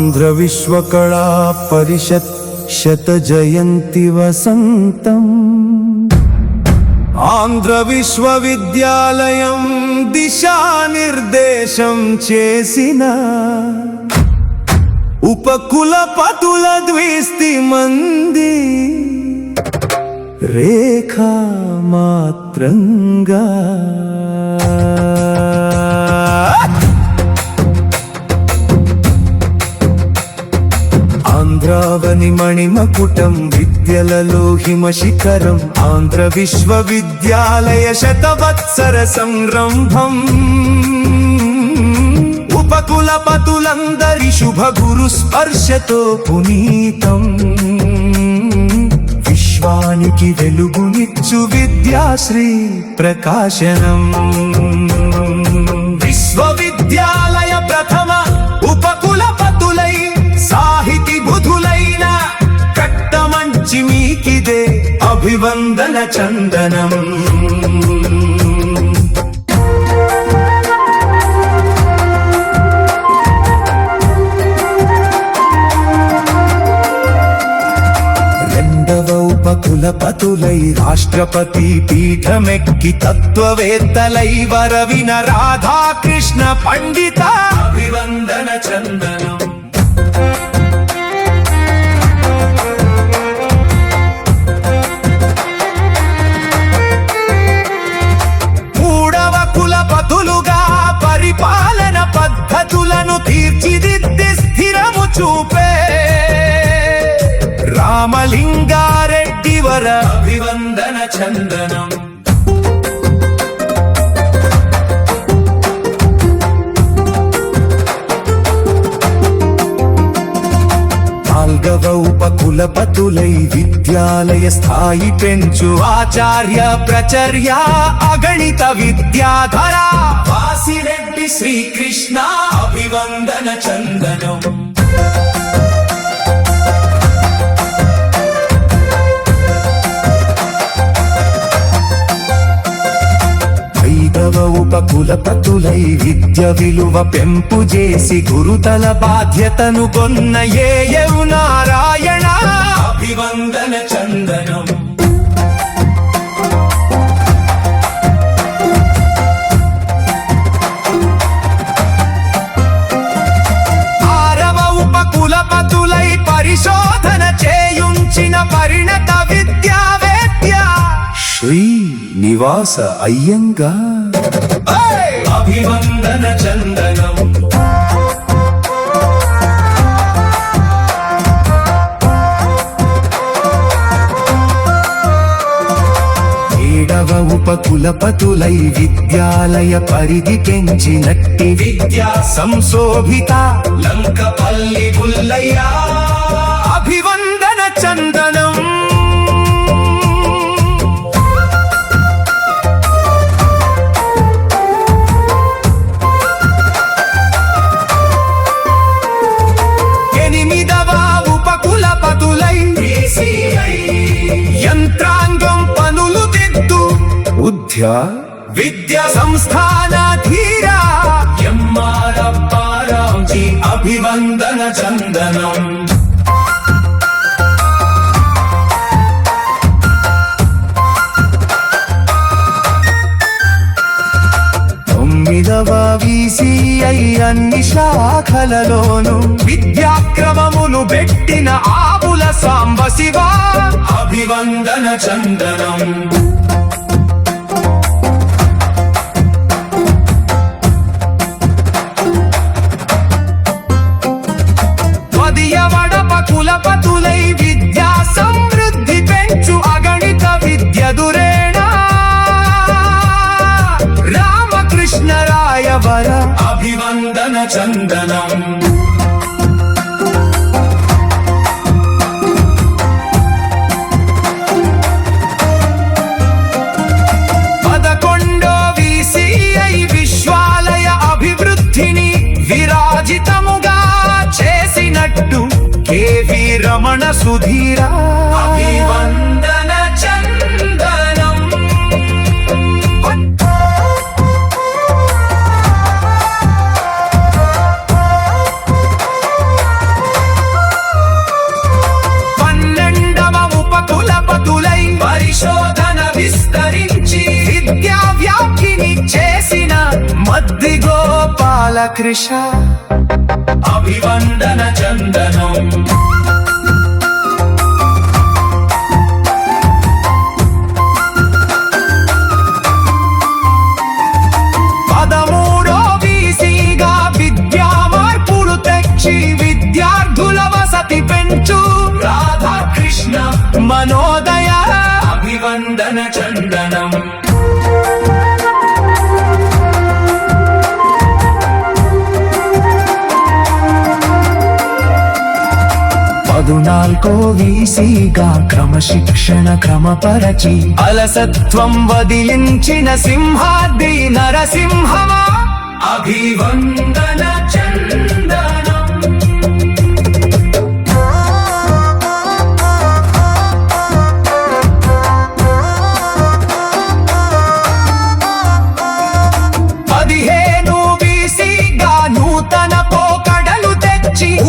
ఆంధ్ర విశ్వకళా పరిషత్ శత జయంతి వసంతం ఆంధ్ర విశ్వవిద్యాలయం దిశానిర్దేశం చేసిన ఉపకులపతుల ద్విస్తి మంది రేఖా మాత్రంగా ఆంధ్రావని మణిమకుటం విద్యలలో హిమశిఖరం ఆంధ్ర విశ్వవిద్యాలయ శతవత్సర సంరంభం ఉపకులపతులందరి శుభ గురు స్పర్శతో పునీతం విశ్వానికి వెలుగునిచ్చు విద్యాశ్రీ ప్రకాశనం విశ్వవిద్యాలయ ప్రథమ ఉపకులపతులై సాహితి బుధులైన కట్టమంచి మీకిదే అభివందన చందనం రెండవ ఉపకులపతులై రాష్ట్రపతి పీఠమెక్కి తత్వవేత్తలై వరవిన రాధాకృష్ణ పండిత అభివందన చందనం పరిపాలన పద్ధతులను తీర్చిదిద్ది స్థిరము చూపే రామలింగారెడ్డి వర అభివందన చందనం నాల్గవ ఉపకులపతులై విద్యాలయ స్థాయి పెంచు ఆచార్య ప్రచర్య అగణిత విద్యాధర వాసిరెడ్డి శ్రీకృష్ణ అభివందన చందనం ఐదవ ఉపకులపతులై విద్య విలువ పెంపు చేసి గురుతల బాధ్యతను కొన్న ఏయవు నారాయణ అభివందన చందనం ఆరవ ఉపకులపతులై పరిశోధన చేయుంచిన పరిణత విద్యావేత్య శ్రీ నివాస అయ్యంగార్ అభివందన చందనం ఏడవ ఉపకులపతులై విద్యాలయ పరిధి పెంచినట్టి విద్యా సంశోభిత లంకపల్లి పుల్లయ్య అభివందన చందనం యంత్రాంగం పనులు దిద్దు విద్యా సంస్థాన ధీరా ఎంఆర్ఆర్జీ అభివందన చందనం తొమ్మిదవ VCI అన్ని శాఖలలోను విద్యాక్రమములు పెట్టిన ఆవుల సాంబశివ అభివందన చందనం పదియవడప కులపతులై విద్యా సమృద్ధి పెంచు అగణిత విద్య దురేణ రామకృష్ణరాయవర అభివందన చందనం విరాజితముగా చేసినట్టు కేవి రమణ సుధీర అభివందన చందనం బాలకృష్ణ అభివందన చందనం విద్యార్థుల వసతి పెంచు రాధాకృష్ణ మనోదయ అభివందన చందనం 14 వీసీగా క్రమశిక్షణ క్రమపరచి అలసత్వం వదిలించిన సింహాద్రి నరసింహమా అభివందన చందనం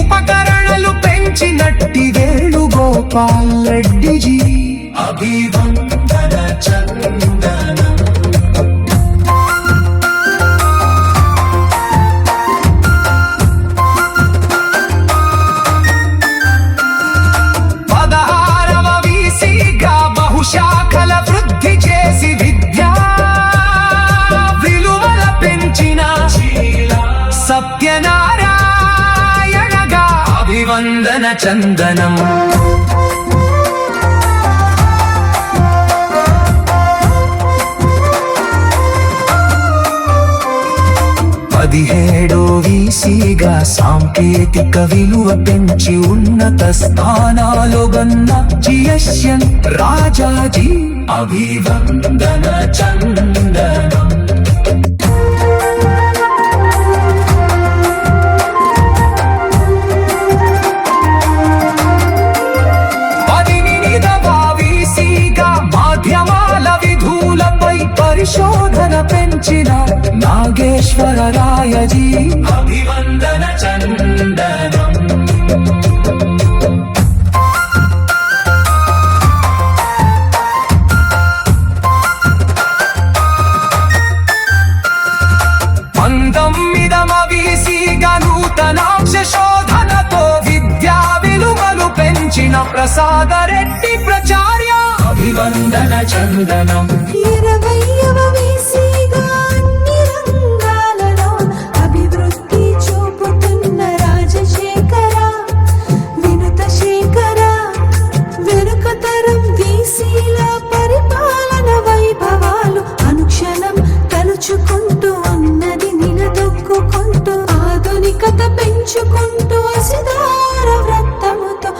ఉపకరణలు పెంచినట్టి వేణుగోపాల్ రెడ్డిజీ అభివందన చందనం 16వ వీసీగా బహుశాఖల వృద్ధి చేసి విద్యా విలువల పెంచిన సత్యనారాయణ అభివందన చందనం 17 వీసీగా సాంకేతిక విలువ పెంచి ఉన్నత స్థానాలు గన్న జిఎస్ఎన్ రాజాజీ అభివందన చందనం 18వ వీసీగా మాధ్యమాల విధులపై పరిశోధన పెంచిన నాగేశ్వర రాయజీ అభివందన చందనం 19వ వీసీగా నూతనాంశ శోధనతో విద్యా విలువలు పెంచిన ప్రసాద రెడ్డి ప్రాచార్య అభివందన చందనం 20వ వీసీగా అన్ని రంగాలలో అభివృద్ధి చూపుతున్న రాజశేఖర వినుత శేఖర వెనుకతరం వీసీల పరిపాలన వైభవాలు అనుక్షణం తలుచుకుంటూ ఉన్నది నిలదొక్కుంటూ ఆధునికత పెంచుకుంటూ అసిదార వ్రతముతో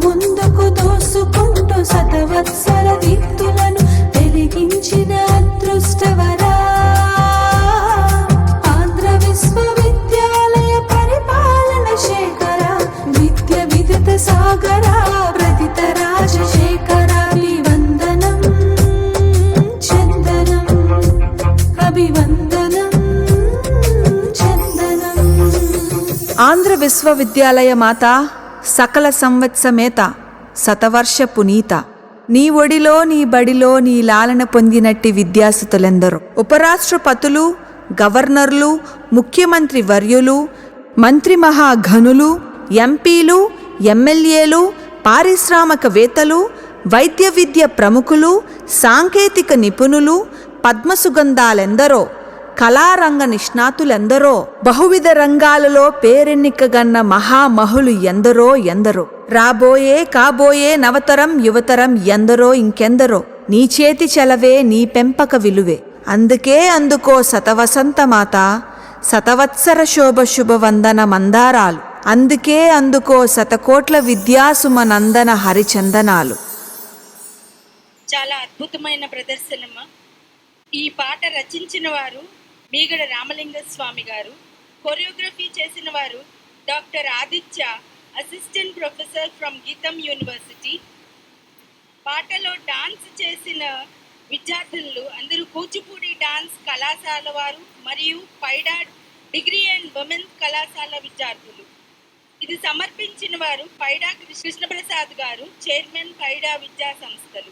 ముందుకు దోసుకుంటూ శతవత్సర దీప్తులను వెలిగించిన అదృష్టవరా ఆంధ్ర విశ్వవిద్యాలయ పరిపాలన శేఖర విద్య విదిత సాగర ప్రతిత రాజశేఖర అభివందనం చందనం అభివందనం చందనం ఆంధ్ర విశ్వవిద్యాలయ మాత సకల సంవత్సమేత శతవర్ష పునీత నీ ఒడిలో నీ బడిలో నీ లాలన పొందినట్టి విద్యాసుతులెందరో ఉపరాష్ట్రపతులు గవర్నర్లు ముఖ్యమంత్రి వర్యులు మంత్రి మహాఘనులు ఎంపీలు ఎమ్మెల్యేలు పారిశ్రామికవేత్తలు వైద్య విద్య ప్రముఖులు సాంకేతిక నిపుణులు పద్మసుగంధాలెందరో కళారంగ నిష్ణాతులెందరో బహువిధ రంగాలలో పేరెన్నికగన్న మహామహులు ఎందరో ఎందరో రాబోయే కాబోయే నవతరం యువతరం ఎందరో ఇంకెందరో నీ చేతి చలవే నీ పెంపక విలువే అందుకే అందుకో శతవసంతమాత శతవత్సర శోభ శుభవందన మందారాలు అందుకే అందుకో శతకోట్ల విద్యాసుమనందన హరిచందనాలు. చాలా అద్భుతమైన ప్రదర్శనమ్మ. ఈ పాట రచించిన వారు మీగడ రామలింగ స్వామి గారు, కొరియోగ్రఫీ చేసిన వారు doctor Aditya, assistant professor from గీతం యూనివర్సిటీ. పాటలో డాన్స్ చేసిన విద్యార్థులు అందరూ కూచిపూడి డాన్స్ కళాశాల వారు మరియు పైడా డిగ్రీ అండ్ ఉమెన్స్ కళాశాల విద్యార్థులు. ఇది సమర్పించిన వారు పైడా కృష్ణప్రసాద్ గారు, చైర్మన్ పైడా విద్యా సంస్థలు.